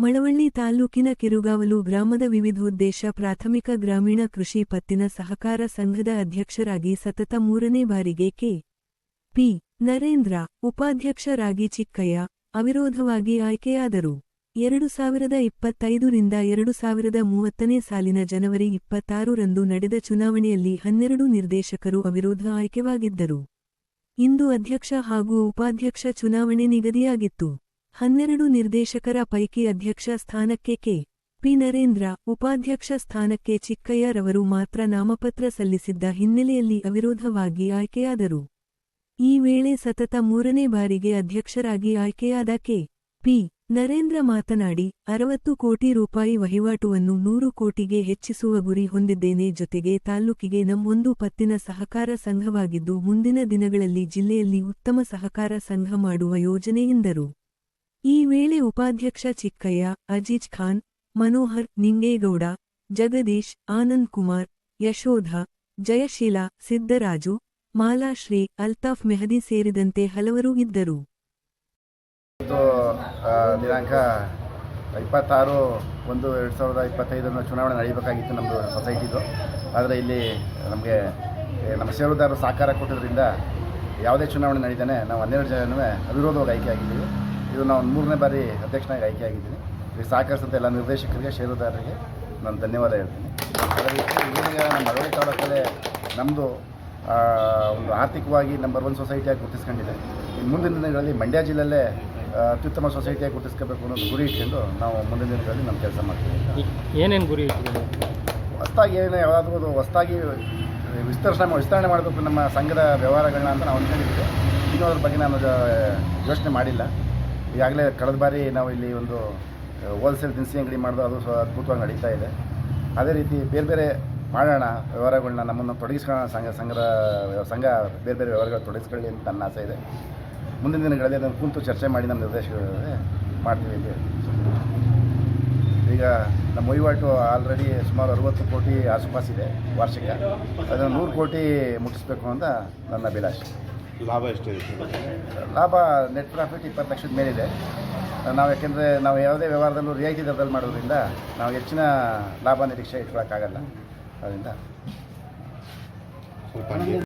ಮಳವಳ್ಳಿ ತಾಲೂಕಿನ ಕಿರುಗಾವಲು ಗ್ರಾಮದ ವಿವಿಧೋದ್ದೇಶ ಪ್ರಾಥಮಿಕ ಗ್ರಾಮೀಣ ಕೃಷಿ ಪತ್ತಿನ ಸಹಕಾರ ಸಂಘದ ಅಧ್ಯಕ್ಷರಾಗಿ ಸತತ 3ನೇ ಬಾರಿಗೆ ಕೆ.ಪಿ. ನರೇಂದ್ರ, ಉಪಾಧ್ಯಕ್ಷರಾಗಿ ಚಿಕ್ಕಯ್ಯ, ಅವಿರೋಧವಾಗಿ ಆಯ್ಕೆಯಾದರು. 2025ರಿಂದ 2030ನೇ ಸಾಲಿನ ಜನವರಿ 26ರಂದು ನಡೆದ ಚುನಾವಣೆಯಲ್ಲಿ 12 ನಿರ್ದೇಶಕರು ಅವಿರೋಧ ಆಯ್ಕೆವಾಗಿದ್ದರು. ಇಂದು ಅಧ್ಯಕ್ಷ ಹಾಗೂ ಉಪಾಧ್ಯಕ್ಷ ಚುನಾವಣೆ ನಿಗದಿಯಾಗಿತ್ತು. 12 ನಿರ್ದೇಶಕರ ಪೈಕಿ ಅಧ್ಯಕ್ಷ ಸ್ಥಾನಕ್ಕೆ ಕೆ.ಪಿ. ನರೇಂದ್ರ, ಉಪಾಧ್ಯಕ್ಷ ಸ್ಥಾನಕ್ಕೆ ಚಿಕ್ಕಯ್ಯ ರವರು ಮಾತ್ರ ನಾಮಪತ್ರ ಸಲ್ಲಿಸಿದ್ದ ಹಿನ್ನೆಲೆಯಲ್ಲಿ ಅವಿರೋಧವಾಗಿ ಆಯ್ಕೆಯಾದರು. ಈ ವೇಳೆ ಸತತ 3ನೇ ಬಾರಿಗೆ ಅಧ್ಯಕ್ಷರಾಗಿ ಆಯ್ಕೆಯಾದ ಕೆ.ಪಿ. ನರೇಂದ್ರ ಮಾತನಾಡಿ, 60 ಕೋಟಿ ರೂಪಾಯಿ ವಹಿವಾಟುವನ್ನು 100 ಕೋಟಿಗೆ ಹೆಚ್ಚಿಸುವ ಗುರಿ ಹೊಂದಿದ್ದೇನೆ. ಜೊತೆಗೆ ತಾಲ್ಲೂಕಿಗೆ ನಮ್ಮೊಂದು ಪತ್ತಿನ ಸಹಕಾರ ಸಂಘವಾಗಿದ್ದು ಮುಂದಿನ ದಿನಗಳಲ್ಲಿ ಜಿಲ್ಲೆಯಲ್ಲಿ ಉತ್ತಮ ಸಹಕಾರ ಸಂಘ ಮಾಡುವ ಯೋಜನೆ ಎಂದರು. ಈ ವೇಳೆ ಉಪಾಧ್ಯಕ್ಷ ಚಿಕ್ಕಯ್ಯ, ಅಜೀಜ್ ಖಾನ್, ಮನೋಹರ್, ನಿಂಗೇಗೌಡ, ಜಗದೀಶ್, ಆನಂದ್ ಕುಮಾರ್, ಯಶೋಧ, ಜಯಶೀಲ, ಸಿದ್ದರಾಜು, ಮಾಲಾಶ್ರೀ, ಅಲ್ತಾಫ್ ಮೆಹದಿ ಸೇರಿದಂತೆ ಹಲವರು ಇದ್ದರು. ದಿನಾಂಕ 26/1/2025 ಚುನಾವಣೆ ನಡೆಯಬೇಕಾಗಿತ್ತು ನಮ್ಮದು ಸೊಸೈಟಿದು. ಆದರೆ ಇಲ್ಲಿ ನಮಗೆ ನಮ್ಮ ಷೇರುದಾರರು ಸಹಕಾರ ಕೊಟ್ಟಿದ್ದರಿಂದ ಯಾವುದೇ ಚುನಾವಣೆ ನಡೀತಾನೆ ನಾವು 12 ಜನನೂ ಅವಿರೋಧವಾಗಿ ಆಯ್ಕೆಯಾಗಿದ್ದೀವಿ. ಇದು ನಾವು 3ನೇ ಬಾರಿ ಅಧ್ಯಕ್ಷನಾಗಿ ಆಯ್ಕೆಯಾಗಿದ್ದೀನಿ. ಇದಕ್ಕೆ ಸಹಕರಿಸಿದಂಥ ಎಲ್ಲ ನಿರ್ದೇಶಕರಿಗೆ, ಷೇರುದಾರರಿಗೆ ನಾನು ಧನ್ಯವಾದ ಹೇಳ್ತೀನಿ. ಅದೇ ರೀತಿ ಈಗ ನಮ್ಮ ಮಳವಳ್ಳಿ ತಾಲೂಕಲ್ಲೇ ನಮ್ಮದು ಒಂದು ಆರ್ಥಿಕವಾಗಿ ನಂಬರ್ 1 ಸೊಸೈಟಿಯಾಗಿ ಗುರುತಿಸ್ಕೊಂಡಿದೆ. ಇನ್ನು ಮುಂದಿನ ದಿನಗಳಲ್ಲಿ ಮಂಡ್ಯ ಜಿಲ್ಲೆಯಲ್ಲೇ ಅತ್ಯುತ್ತಮ ಸೊಸೈಟಿಯಾಗಿ ಗುರುತಿಸ್ಕೋಬೇಕು ಅನ್ನೋದು ಗುರಿ ಇಟ್ಕೊಂಡು ನಾವು ಮುಂದಿನ ದಿನಗಳಲ್ಲಿ ನಮ್ಮ ಕೆಲಸ ಮಾಡ್ತೀವಿ. ಏನೇನು ಗುರಿ ಇಟ್ಟಿದ್ದೀವಿ? ಹೊಸದಾಗಿ ಯಾವುದಾದ್ರೂ ಹೊಸದಾಗಿ ವಿಸ್ತರಣೆ ಮಾಡಬೇಕು ನಮ್ಮ ಸಂಘದ ವ್ಯವಹಾರಗಳನ್ನ ಅಂತ ನಾವು ಅಂದ್ಕೊಂಡಿದ್ದೀವಿ. ಇನ್ನೂ ಅದ್ರ ಬಗ್ಗೆ ನಾನು ಯೋಚನೆ ಮಾಡಿಲ್ಲ. ಈಗಾಗಲೇ ಕಳೆದ ಬಾರಿ ನಾವು ಇಲ್ಲಿ ಒಂದು ಹೋಲ್ಸೇಲ್ ದಿನಸಿ ಅಂಗಡಿ ಮಾಡೋದು, ಅದು ಅದ್ಭುತವಾಗಿ ನಡೀತಾ ಇದೆ. ಅದೇ ರೀತಿ ಬೇರೆ ಬೇರೆ ಮಾಡೋಣ ವ್ಯವಹಾರಗಳನ್ನ, ನಮ್ಮನ್ನು ತೊಡಗಿಸ್ಕೊಳ್ಳೋಣ, ಸಂಘ ಬೇರೆ ಬೇರೆ ವ್ಯವಹಾರಗಳು ತೊಡಗಿಸ್ಕೊಳ್ಳಿ ಅಂತ ನನ್ನ ಆಸೆ ಇದೆ. ಮುಂದಿನ ದಿನಗಳಲ್ಲಿ ಅದನ್ನು ಕುಂತು ಚರ್ಚೆ ಮಾಡಿ ನಮ್ಮ ನಿರ್ದೇಶಕರಿಗೆ ಮಾಡ್ತೀವಿ. ಈಗ ನಮ್ಮ ವಹಿವಾಟು ಆಲ್ರೆಡಿ ಸುಮಾರು 60 ಕೋಟಿ ಆಸುಪಾಸಿದೆ ವಾರ್ಷಿಕ. ಅದನ್ನು 100 ಕೋಟಿ ಮುಟ್ಟಿಸ್ಬೇಕು ಅಂತ ನನ್ನ ಅಭಿಲಾಷೆ. ಲಾಭ ಎಷ್ಟಿದೆ? ಲಾಭ ನೆಟ್ ಪ್ರಾಫಿಟ್ 20 ಲಕ್ಷದ ಮೇಲಿದೆ. ಯಾಕೆಂದರೆ ನಾವು ಯಾವುದೇ ವ್ಯವಹಾರದಲ್ಲೂ ರಿಯಾಯಿತಿ ದರದಲ್ಲಿ ಮಾಡೋದ್ರಿಂದ ನಾವು ಹೆಚ್ಚಿನ ಲಾಭ ನಿರೀಕ್ಷೆ ಇಟ್ಕೊಳ್ಳೋಕ್ಕಾಗಲ್ಲ. ಅದರಿಂದ